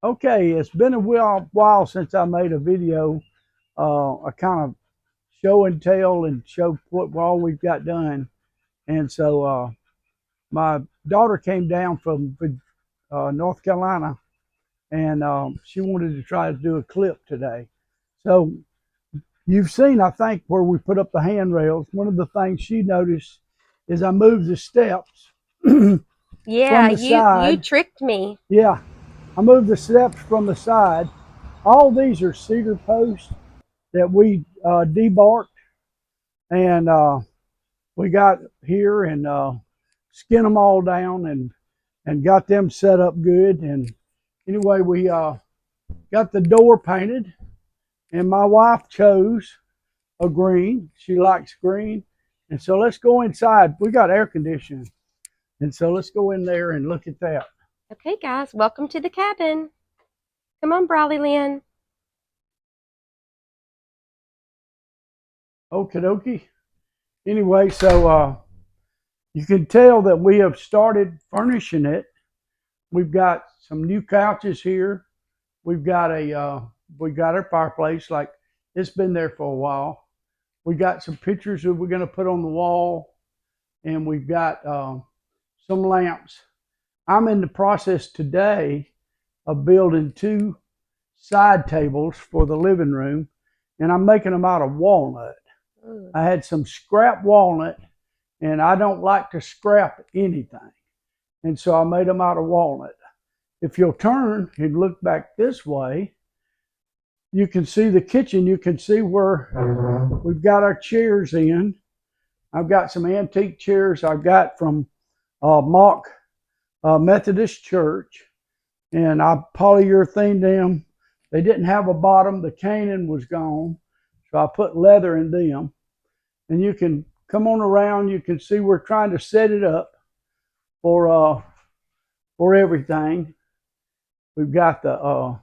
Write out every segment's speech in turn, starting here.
Okay, it's been a while since I made a video, a kind of show and tell and show what all we've got done. And so my daughter came down from North Carolina, and she wanted to try to do a clip today. So you've seen, I think, where we put up the handrails. One of the things she noticed is I moved the steps from Yeah, the you side. tricked me. Yeah, I moved the steps from the side. All these are cedar posts that we debarked, and we got here and skinned them all down and got them set up good. And anyway, we got the door painted, and my wife chose a green. She likes green, and so let's go inside. We got air conditioning, and so let's go in there and look at that. Okay, guys, welcome to the cabin. Come on, Brawley Lynn. Okie dokie. Anyway, so you can tell that we have started furnishing it. We've got some new couches here. We've got our fireplace, like it's been there for a while. We got some pictures that we're going to put on the wall, and we've got some lamps. I'm in the process today of building two side tables for the living room, and I'm making them out of walnut. I had some scrap walnut, and I don't like to scrap anything, and so I made them out of walnut. If you'll turn and look back this way, you can see the kitchen. You can see where we've got our chairs in. I've got some antique chairs I got from Mock Methodist Church, and I polyurethane them. They didn't have a bottom. The caning was gone, so I put leather in them. And you can come on around. You can see we're trying to set it up for everything. We've got the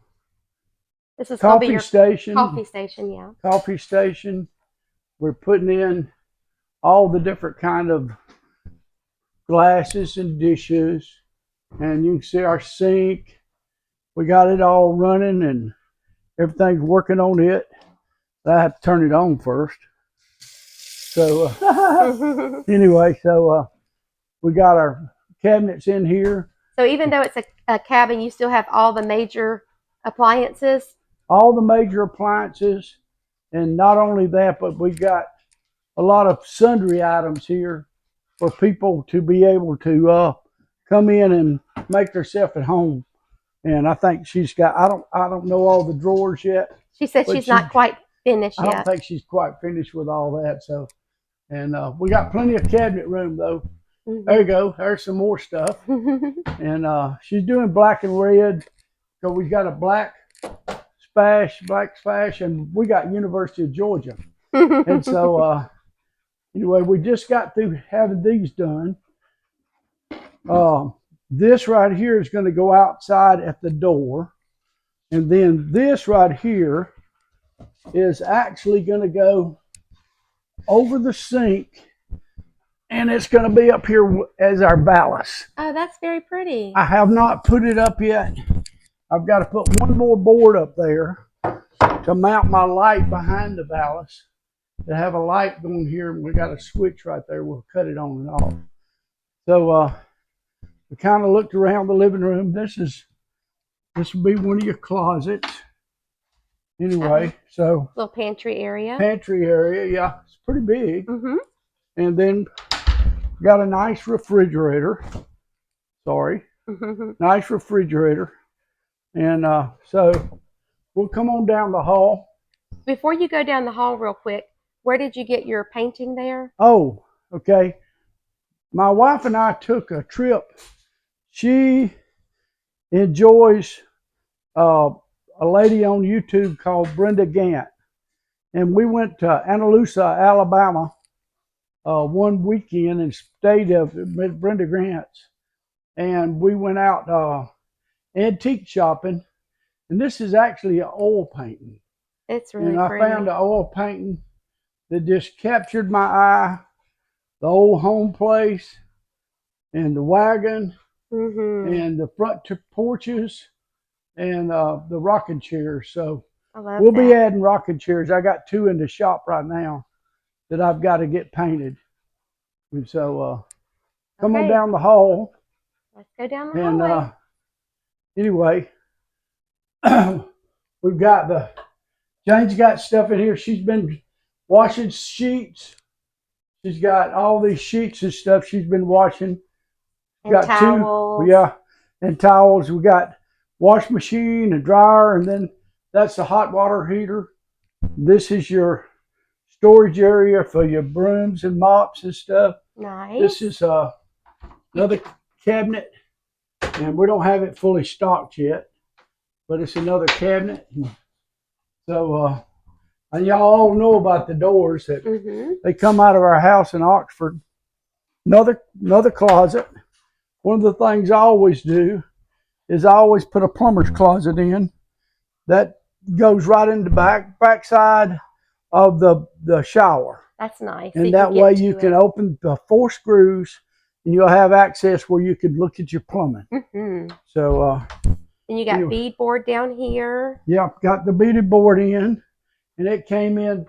This is gonna be coffee your station. coffee station, yeah. Coffee station. We're putting in all the different kind of glasses and dishes, and you can see our sink. We got it all running, and everything's working on it. I have to turn it on first. So anyway, so we got our cabinets in here. So even though it's a cabin, you still have all the major appliances? All the major appliances, and not only that, but we got a lot of sundry items here for people to be able to come in and make themselves at home. And I think she's got, I don't know all the drawers yet. She said she's not quite finished I don't yet. think she's quite finished with all that. So, and we got plenty of cabinet room though. There you go. There's some more stuff. And she's doing black and red. So we got a black splash, and we got University of Georgia. And so anyway, we just got through having these done. This right here is going to go outside at the door. And then this right here is actually going to go over the sink, and it's going to be up here as our ballast. Oh, that's very pretty. I have not put it up yet. I've got to put one more board up there to mount my light behind the ballast. To have a light going here, and we got a switch right there. We'll cut it on and off. So we kind of looked around the living room. This will be one of your closets. Anyway, so little pantry area. Pantry area, yeah, it's pretty big. And then got a nice refrigerator. Sorry, nice refrigerator. And so we'll come on down the hall. Before you go down the hall real quick, where did you get your painting there? Oh, okay. My wife and I took a trip. She enjoys a lady on YouTube called Brenda Gant. And we went to Analusa, Alabama one weekend and stayed at Brenda Grant's. And we went out antique shopping. And this is actually an oil painting. It's really and I pretty. found an oil painting that just captured my eye. The old home place and the wagon and the front porches and the rocking chairs. So I love we'll that. be adding rocking chairs. I got 2 in the shop right now that I've got to get painted. And so come on Okay. down the hall. Let's go down the And hallway. anyway, we've got Jane's got stuff in here. She's been washing sheets. She's got all these sheets and stuff she's been washing. And Got towels. 2, yeah, and towels. We got wash machine, a dryer, and then that's the hot water heater. This is your storage area for your brooms and mops and stuff. Nice. This is another cabinet, and we don't have it fully stocked yet, but it's another cabinet. So, and y'all all know about the doors that they come out of our house in Oxford. Another closet. One of the things I always do is I always put a plumber's closet in that goes right in the backside of the shower. That's nice. And that way you can open the 4 screws and you'll have access where you can look at your plumbing. So and you got beadboard down here. Yeah, got the beaded board in, and it came in.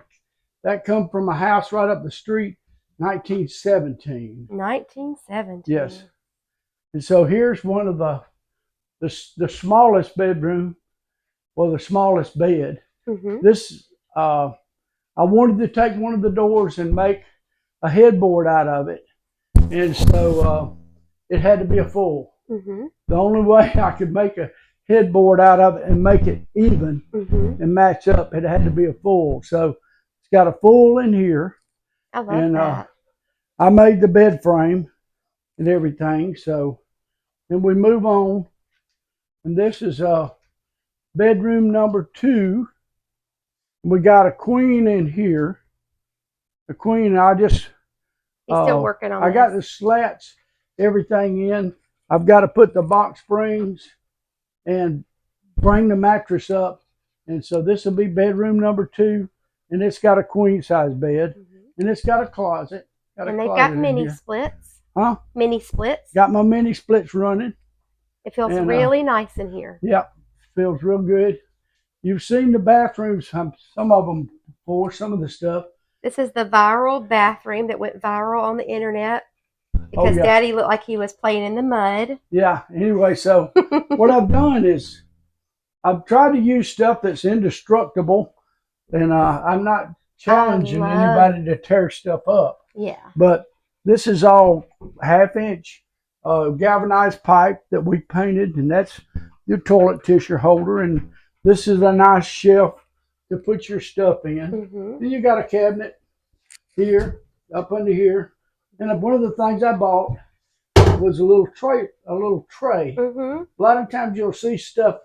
That come from a house right up the street, 1917. 1917. Yes. And so here's one of the smallest bedroom, well, the smallest bed. This I wanted to take one of the doors and make a headboard out of it, and so it had to be a full. The only way I could make a headboard out of it and make it even and match up, it had to be a full. So it's got a full in here. I love that. I made the bed frame and everything. So then we move on, and this is bedroom number 2. We got a queen in here. The queen, He's still working on I got the slats, everything in. I've got to put the box springs and bring the mattress up. And so this will be bedroom number 2. And it's got a queen size bed. And it's got a closet. And they've got mini splits. Huh? Mini splits. Got my mini splits running. It feels really nice in here. Yeah, feels real good. You've seen the bathrooms, some of them before, some of the stuff. This is the viral bathroom that went viral on the internet because Daddy looked like he was playing in the mud. Yeah, anyway, so what I've done is I've tried to use stuff that's indestructible, and I'm not challenging anybody to tear stuff up. Yeah. But this is all 1/2-inch galvanized pipe that we painted, and that's your toilet tissue holder. And this is a nice shelf to put your stuff in. Then you got a cabinet here, up under here. And one of the things I bought was a little tray. A lot of times you'll see stuff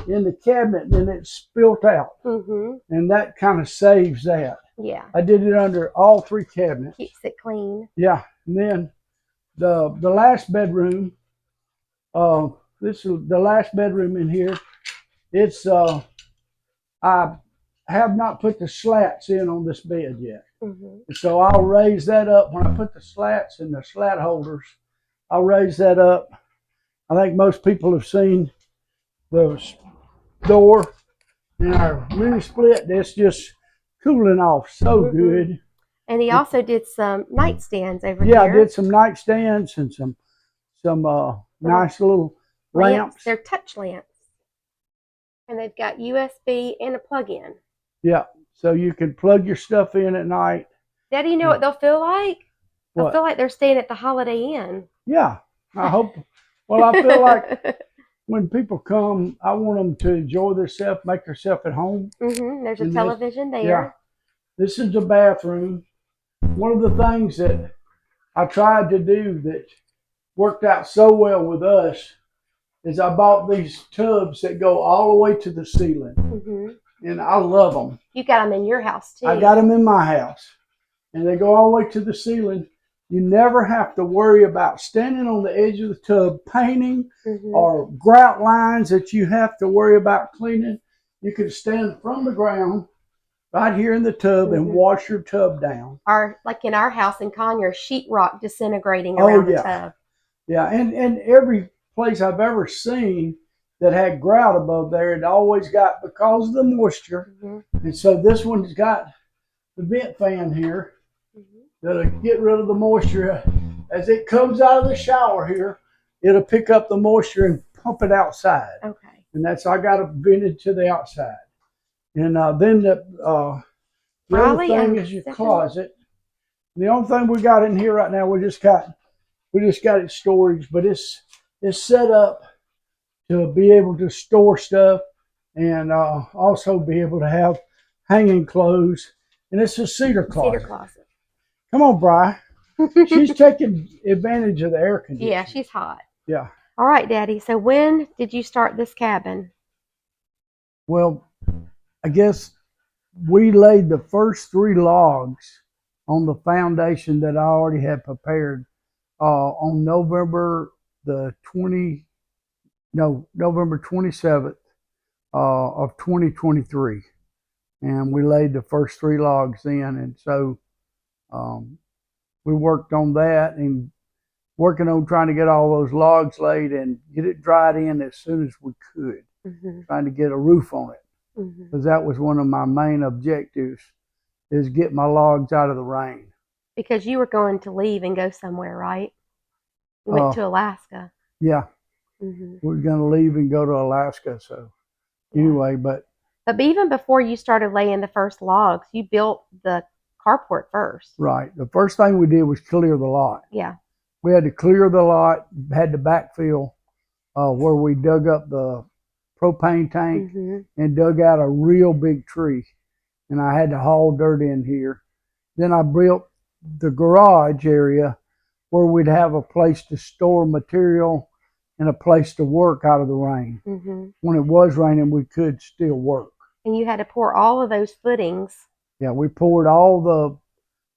in the cabinet and then it's spilt out. And that kind of saves that. Yeah. I did it under all 3 cabinets. Keeps it clean. Yeah. And then the last bedroom, this is the last bedroom in here. It's I have not put the slats in on this bed yet. So I'll raise that up when I put the slats and the slat holders. I'll raise that up. I think most people have seen the door in our mini split. That's just cooling off so good. And he also did some nightstands over here. Yeah, I did some nightstands and some nice little lamps. They're touch lamps. And they've got USB and a plug-in. Yeah, so you can plug your stuff in at night. Daddy, you know what they'll feel like? They'll What? feel like they're staying at the Holiday Inn. Yeah, I hope. Well, I feel like when people come, I want them to enjoy themselves, make themselves at home. There's a television there. Yeah, this is the bathroom. One of the things that I tried to do that worked out so well with us is I bought these tubs that go all the way to the ceiling. And I love them. You got them in your house too. I got them in my house. And they go all the way to the ceiling. You never have to worry about standing on the edge of the tub painting or grout lines that you have to worry about cleaning. You can stand from the ground right here in the tub and wash your tub down. Or like in our house in Conyers, sheetrock disintegrating around the tub. Yeah, and every place I've ever seen that had grout above there. It always got, because of the moisture. And so this one's got the vent fan here that'll get rid of the moisture. As it comes out of the shower here, it'll pick up the moisture and pump it outside. Okay. And that's, I got it vented to the outside. And then the other thing is your closet. The only thing we got in here right now, we just got it storage, but it's set up to be able to store stuff and also be able to have hanging clothes. And it's a cedar closet. Cedar closet. Come on, Bri. She's taking advantage of the air conditioning. Yeah, she's hot. Yeah. All right, Daddy. So when did you start this cabin? Well, I guess we laid the first 3 logs on the foundation that I already had prepared on November 27th of 2023. And we laid the first 3 logs in. And so we worked on that and working on trying to get all those logs laid and get it dried in as soon as we could, trying to get a roof on it. Because that was one of my main objectives, is get my logs out of the rain. Because you were going to leave and go somewhere, right? You went to Alaska. Yeah. We were going to leave and go to Alaska. So anyway, but even before you started laying the first logs, you built the carport first. Right. The first thing we did was clear the lot. Yeah. We had to clear the lot, had to backfill where we dug up the propane tank and dug out a real big tree. And I had to haul dirt in here. Then I built the garage area where we'd have a place to store material and a place to work out of the rain. When it was raining, we could still work. And you had to pour all of those footings. Yeah, we poured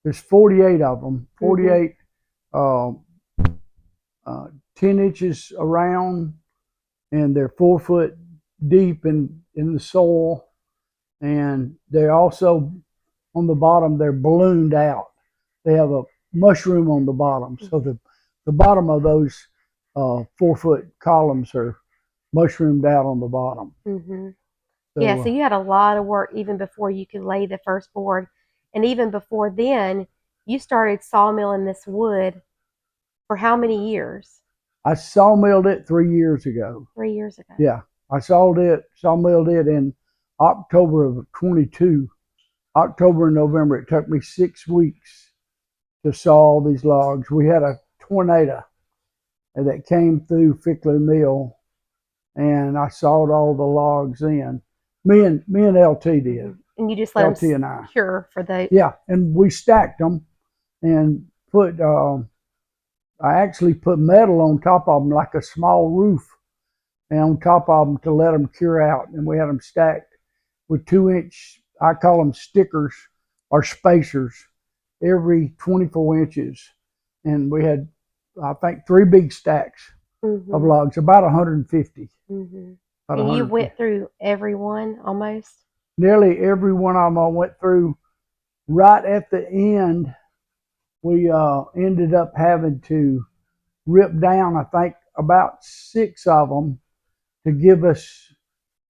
there's 48 of them, 48 10 inches around, and they're 4 foot deep in the soil. And they're also on the bottom, they're ballooned out. They have a mushroom on the bottom. So the bottom of those 4 foot columns are mushroomed out on the bottom. So you had a lot of work even before you could lay the first board. And even before then, you started sawmilling this wood for how many years? I sawmilled it 3 years ago. 3 years ago. Yeah. I sawmilled it in October of 22. October and November. It took me 6 weeks to saw all these logs. We had a tornado that came through Fickley Mill, and I sawed all the logs in. Me and LT did. And you just let LT them and I. cure for the... Yeah, and we stacked them and put, I actually put metal on top of them like a small roof and on top of them to let them cure out. And we had them stacked with 2-inch, I call them stickers or spacers, every 24 inches. And we had, I think, 3 big stacks of logs, about 150. And you went through every one almost? Nearly every one of them I went through. Right at the end, we ended up having to rip down, I think, about 6 of them to give us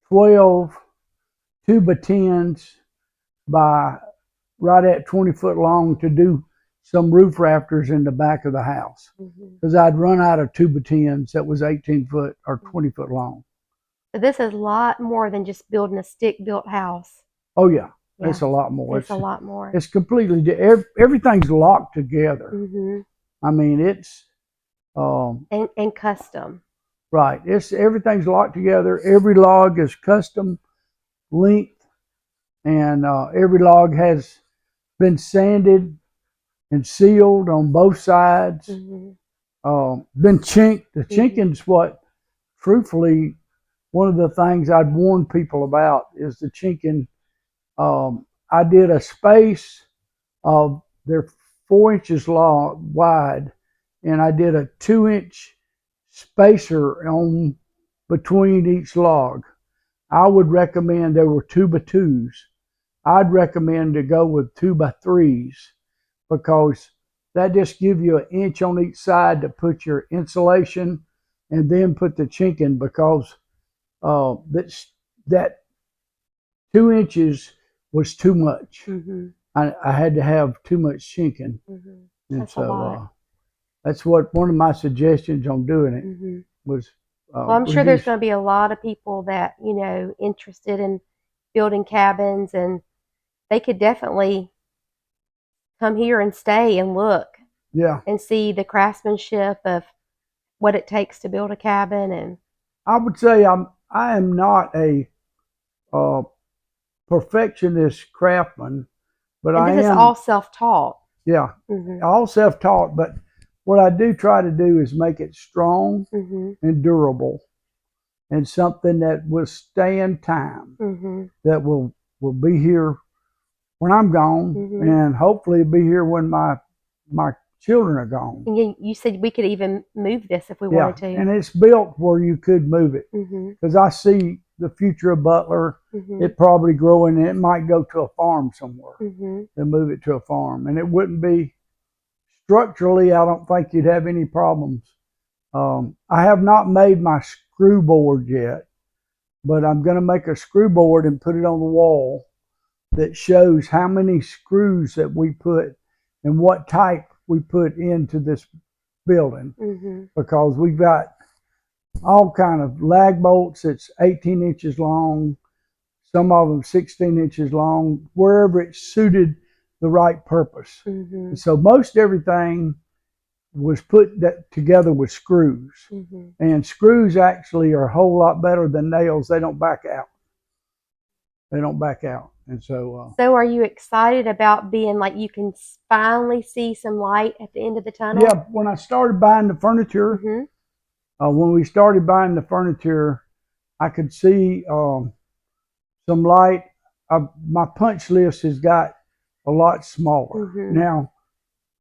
12 2x10s by right at 20 foot long to do some roof rafters in the back of the house. Because I'd run out of 2x10s that was 18 foot or 20 foot long. So this is a lot more than just building a stick-built house. Oh, yeah. It's a lot more. It's a lot more. It's completely, everything's locked together. I mean, it's... and custom. Right. Everything's locked together. Every log is custom length, and every log has been sanded and sealed on both sides. Been chinked. The chinking's what, truthfully, one of the things I'd warn people about is the chinking. I did a space of, they're 4 inches long, wide, and I did a 2-inch spacer on between each log. I would recommend, there were 2x2s. I'd recommend to go with 2x3s because that just gives you 1 inch on each side to put your insulation and then put the chinking, because that 2 inches was too much. Mm-hmm. I had to have too much sinking, and That's a lot. That's what one of my suggestions on doing it was. Well, I'm sure there's going to be a lot of people that, interested in building cabins, and they could definitely come here and stay and look and see the craftsmanship of what it takes to build a cabin. And I would say I am not a perfectionist craftsman, but and I this is am. all self-taught. Yeah, all self-taught. But what I do try to do is make it strong and durable, and something that will stand time, that will be here when I'm gone, and hopefully be here when my children are gone. And you said we could even move this if we wanted to. And it's built where you could move it, because I see the future of Butler. It probably growing, and it might go to a farm somewhere. They move it to a farm, and it wouldn't be structurally. I don't think you'd have any problems. I have not made my screw board yet, but I'm going to make a screw board and put it on the wall that shows how many screws that we put and what type we put into this building, because we've got all kind of lag bolts that's 18 inches long, some of them 16 inches long, wherever it suited the right purpose. So most everything was put together with screws, and screws actually are a whole lot better than nails. They don't back out. And so are you excited about being like you can finally see some light at the end of the tunnel? Yeah, when I started buying the furniture, when we started buying the furniture, I could see some light. My punch list has got a lot smaller. Now,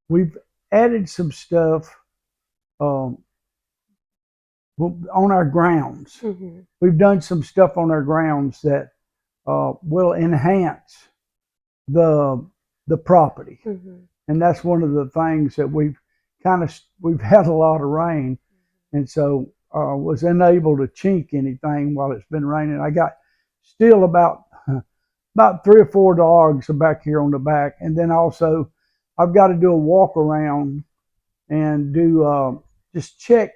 we've added some stuff on our grounds. We've done some stuff on our grounds that will enhance the property, and that's one of the things that we've had a lot of rain, and so was unable to chink anything while it's been raining. I got still about 3 or 4 dogs back here on the back, and then also I've got to do a walk around and do just check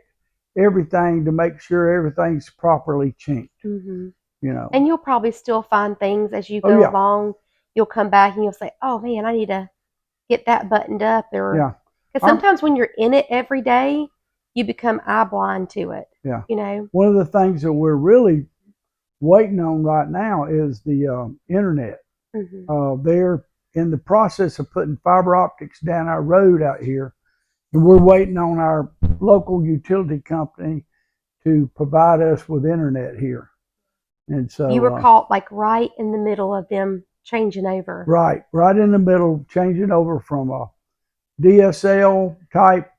everything to make sure everything's properly chinked. And you'll probably still find things as you go along. You'll come back and you'll say, "Oh man, I need to get that buttoned up." Or because sometimes when you're in it every day, you become eye blind to it. One of the things that we're really waiting on right now is the internet. They're in the process of putting fiber optics down our road out here, and we're waiting on our local utility company to provide us with internet here. And so you were caught like right in the middle of them changing over. Right in the middle, changing over from a DSL type,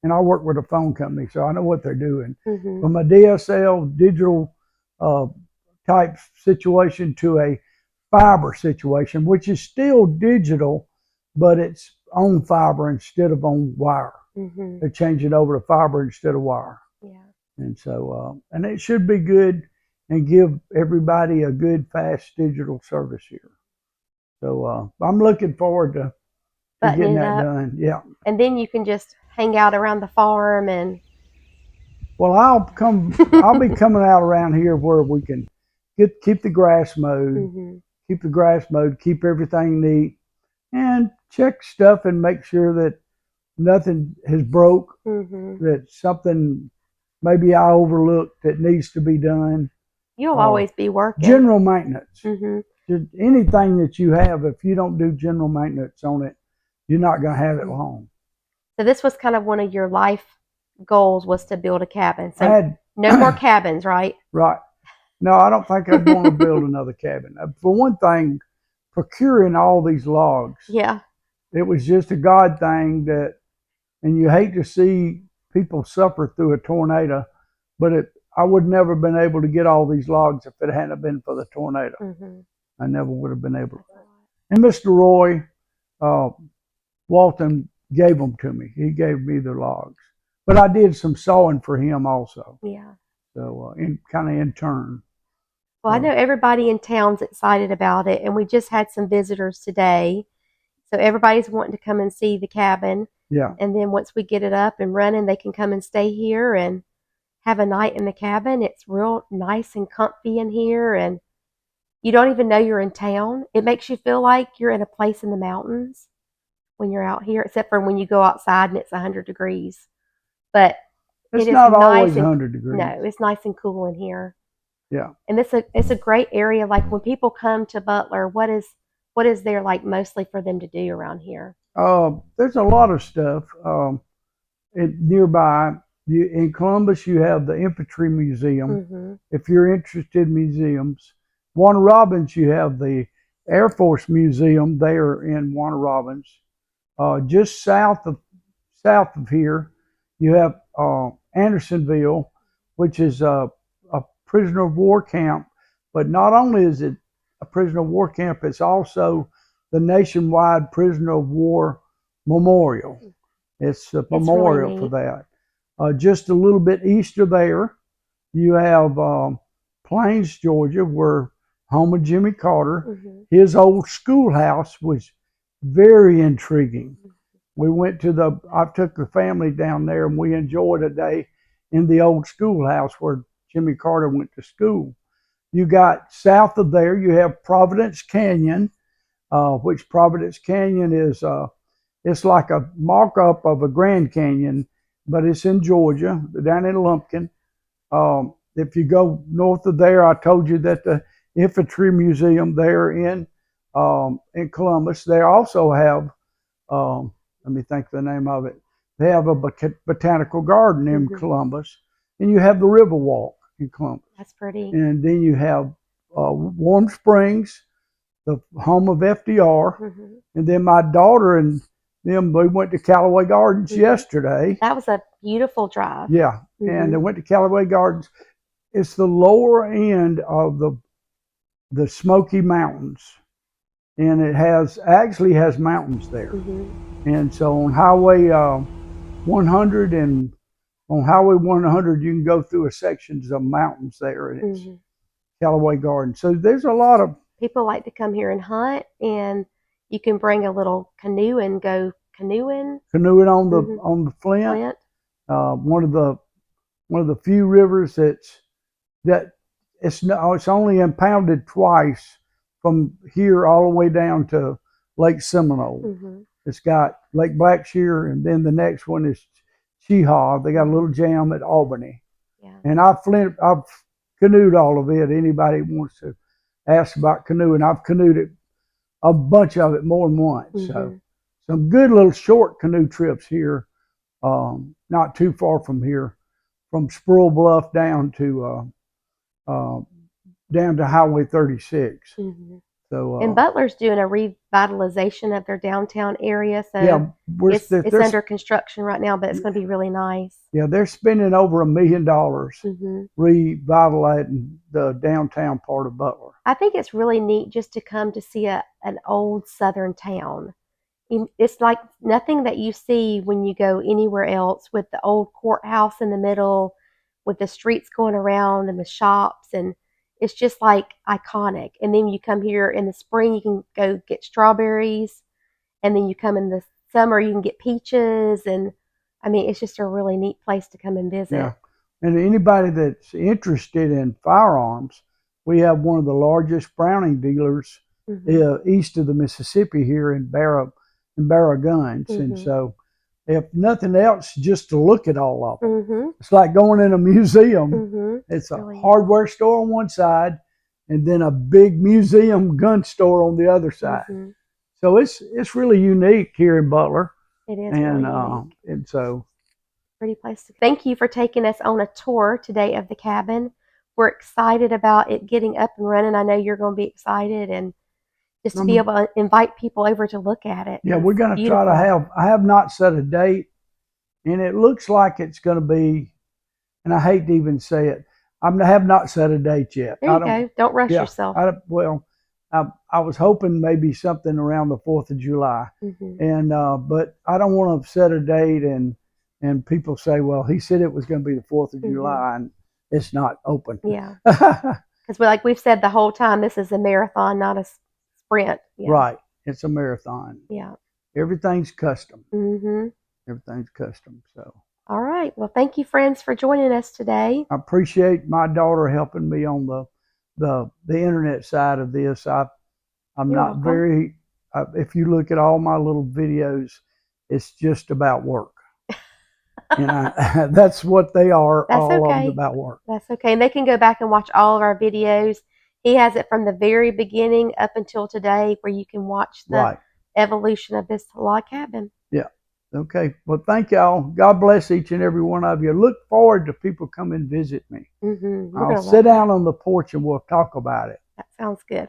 and I work with a phone company, so I know what they're doing. From a DSL digital type situation to a fiber situation, which is still digital, but it's on fiber instead of on wire. They're changing over to fiber instead of wire. And so, and it should be good and give everybody a good, fast digital service here. So I'm looking forward to getting that done. Yeah. And then you can just hang out around the farm and. Well, I'll be coming out around here where we can keep the grass mowed, keep everything neat, and check stuff and make sure that nothing has broke, that something maybe I overlooked that needs to be done. You'll always be working. General maintenance. Just anything that you have, if you don't do general maintenance on it, you're not going to have it long. So this was kind of one of your life goals, was to build a cabin. So no more cabins, right? Right. No, I don't think I'd want to build another cabin. For one thing, procuring all these logs. Yeah. It was just a God thing and you hate to see people suffer through a tornado, but I would never have been able to get all these logs if it hadn't been for the tornado. I never would have been able to. And Mr. Roy Walton gave them to me. He gave me the logs. But I did some sawing for him also. Yeah. So in kind of in turn. Well, I know everybody in town's excited about it, and we just had some visitors today. So everybody's wanting to come and see the cabin. Yeah. And then once we get it up and running, they can come and stay here and have a night in the cabin. It's real nice and comfy in here, and you don't even know you're in town. It makes you feel like you're in a place in the mountains when you're out here, except for when you go outside and it's 100 degrees. But it's it is not nice always and 100 degrees. No, it's nice and cool in here. Yeah. And it's a great area. Like when people come to Butler, what is there like mostly for them to do around here? There's a lot of stuff. Nearby, in Columbus, you have the Infantry Museum. If you're interested in museums, Warner Robins, you have the Air Force Museum there in Warner Robins. Just south of here, you have Andersonville, which is a prisoner of war camp. But not only is it a prisoner of war camp, it's also the nationwide prisoner of war memorial. It's a memorial really for that. Just a little bit east of there, you have Plains, Georgia, where home of Jimmy Carter. His old schoolhouse was very intriguing. We went to I took the family down there and we enjoyed a day in the old schoolhouse where Jimmy Carter went to school. You got south of there, you have Providence Canyon, which Providence Canyon is, it's like a mock-up of a Grand Canyon, but it's in Georgia, down in Lumpkin. If you go north of there, I told you that the Infantry Museum there in Columbus, they also have, let me think the name of it. They have a botanical garden in Columbus, and you have the Riverwalk in Columbus. That's pretty. And then you have Warm Springs, the home of FDR, and then my daughter and them, we went to Callaway Gardens yesterday. That was a beautiful drive. Yeah, and they went to Callaway Gardens. It's the lower end of the Smoky Mountains, and it actually has mountains there. And so on Highway 100 and on Highway 100, you can go through a sections of mountains there, and it's Callaway Gardens. So there's a lot of people like to come here and hunt, and you can bring a little canoe and go canoeing. Canoeing on the Flint. One of the few rivers it's only impounded twice from here all the way down to Lake Seminole. It's got Lake Blackshear, and then the next one is Chehaw. They got a little jam at Albany. Yeah. And I've canoed all of it. Anybody wants to ask about canoeing, I've canoed it, a bunch of it, more than once. So some good little short canoe trips here, not too far from here, from Sproul Bluff down to Highway 36. So and Butler's doing a revitalization of their downtown area, so yeah, it's under construction right now, but it's going to be really nice. Yeah, they're spending over $1 million revitalizing the downtown part of Butler. I think it's really neat just to come to see an old Southern town. It's like nothing that you see when you go anywhere else, with the old courthouse in the middle, with the streets going around and the shops, and it's just like iconic. And then you come here in the spring, you can go get strawberries, and then you come in the summer, you can get peaches, and I mean, it's just a really neat place to come and visit. Yeah, and anybody that's interested in firearms, we have one of the largest Browning dealers east of the Mississippi here in Barra Guns, and so if nothing else, just to look at all of them. It's like going in a museum. It's a hardware store on one side, and then a big museum gun store on the other side. So it's really unique here in Butler. It is, and really unique. And so pretty place to. Thank you for taking us on a tour today of the cabin. We're excited about it getting up and running. I know you're going to be excited, and just to be able to invite people over to look at it. Yeah, we're going to try to I have not set a date, and it looks like it's going to be, and I hate to even say it, I have not set a date yet. There you go. Don't rush yourself. I was hoping maybe something around the 4th of July, and but I don't want to set a date and people say, well, he said it was going to be the 4th of July, and it's not open. Yeah. Because like we've said the whole time, this is a marathon, not a sprint. Yeah. Right. It's a marathon. Yeah. Everything's custom. Mm-hmm. Everything's custom. So. All right. Well, thank you, friends, for joining us today. I appreciate my daughter helping me on the internet side of this. I'm You're not welcome. very. If you look at all my little videos, it's just about work. That's what they are. That's all okay. of them about work. That's okay. And they can go back and watch all of our videos. He has it from the very beginning up until today, where you can watch the evolution of this log cabin. Yeah. Okay. Well, thank y'all. God bless each and every one of you. Look forward to people come and visit me. Mm-hmm. I'll sit down on the porch and we'll talk about it. That sounds good.